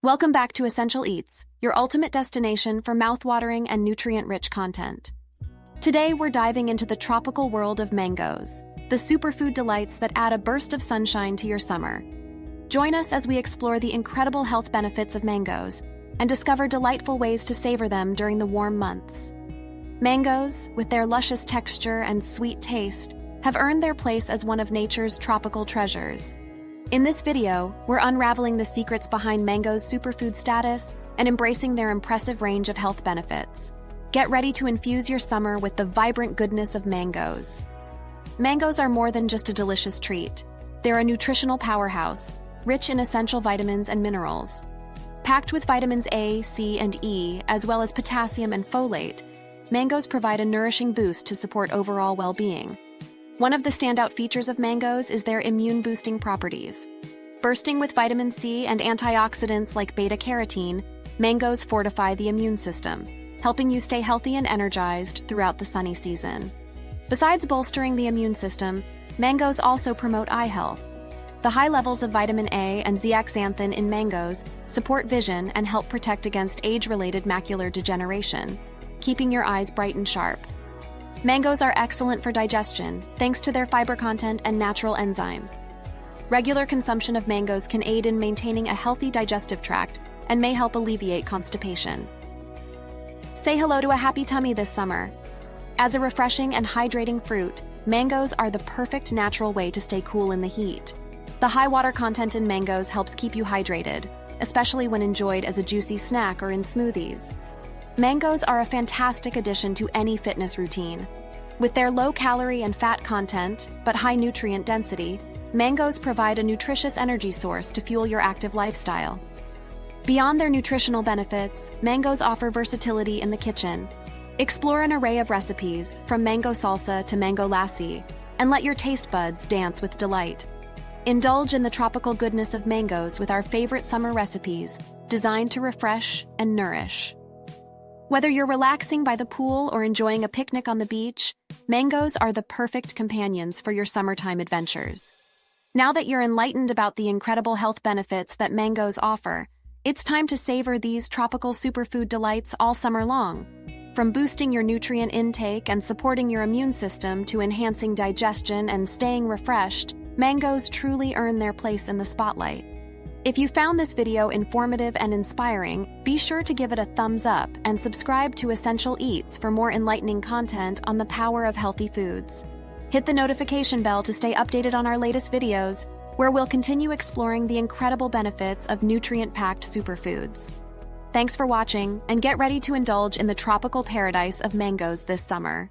Welcome back to Essential Eats, your ultimate destination for mouthwatering and nutrient-rich content. Today, we're diving into the tropical world of mangoes, the superfood delights that add a burst of sunshine to your summer. Join us as we explore the incredible health benefits of mangoes and discover delightful ways to savor them during the warm months. Mangoes, with their luscious texture and sweet taste, have earned their place as one of nature's tropical treasures. In this video, we're unraveling the secrets behind mango's superfood status and embracing their impressive range of health benefits. Get ready to infuse your summer with the vibrant goodness of mangoes. Mangoes are more than just a delicious treat. They're a nutritional powerhouse, rich in essential vitamins and minerals. Packed with vitamins A, C, and E, as well as potassium and folate, mangoes provide a nourishing boost to support overall well-being. One of the standout features of mangoes is their immune-boosting properties. Bursting with vitamin C and antioxidants like beta-carotene, mangoes fortify the immune system, helping you stay healthy and energized throughout the sunny season. Besides bolstering the immune system, mangoes also promote eye health. The high levels of vitamin A and zeaxanthin in mangoes support vision and help protect against age-related macular degeneration, keeping your eyes bright and sharp. Mangoes are excellent for digestion, thanks to their fiber content and natural enzymes. Regular consumption of mangoes can aid in maintaining a healthy digestive tract and may help alleviate constipation. Say hello to a happy tummy this summer. As a refreshing and hydrating fruit, mangoes are the perfect natural way to stay cool in the heat. The high water content in mangoes helps keep you hydrated, especially when enjoyed as a juicy snack or in smoothies. Mangoes are a fantastic addition to any fitness routine. With their low calorie and fat content, but high nutrient density, mangoes provide a nutritious energy source to fuel your active lifestyle. Beyond their nutritional benefits, mangoes offer versatility in the kitchen. Explore an array of recipes, from mango salsa to mango lassi, and let your taste buds dance with delight. Indulge in the tropical goodness of mangoes with our favorite summer recipes, designed to refresh and nourish. Whether you're relaxing by the pool or enjoying a picnic on the beach, mangoes are the perfect companions for your summertime adventures. Now that you're enlightened about the incredible health benefits that mangoes offer, it's time to savor these tropical superfood delights all summer long. From boosting your nutrient intake and supporting your immune system to enhancing digestion and staying refreshed, mangoes truly earn their place in the spotlight. If you found this video informative and inspiring, be sure to give it a thumbs up and subscribe to Essential Eats for more enlightening content on the power of healthy foods. Hit the notification bell to stay updated on our latest videos, where we'll continue exploring the incredible benefits of nutrient-packed superfoods. Thanks for watching, and get ready to indulge in the tropical paradise of mangoes this summer.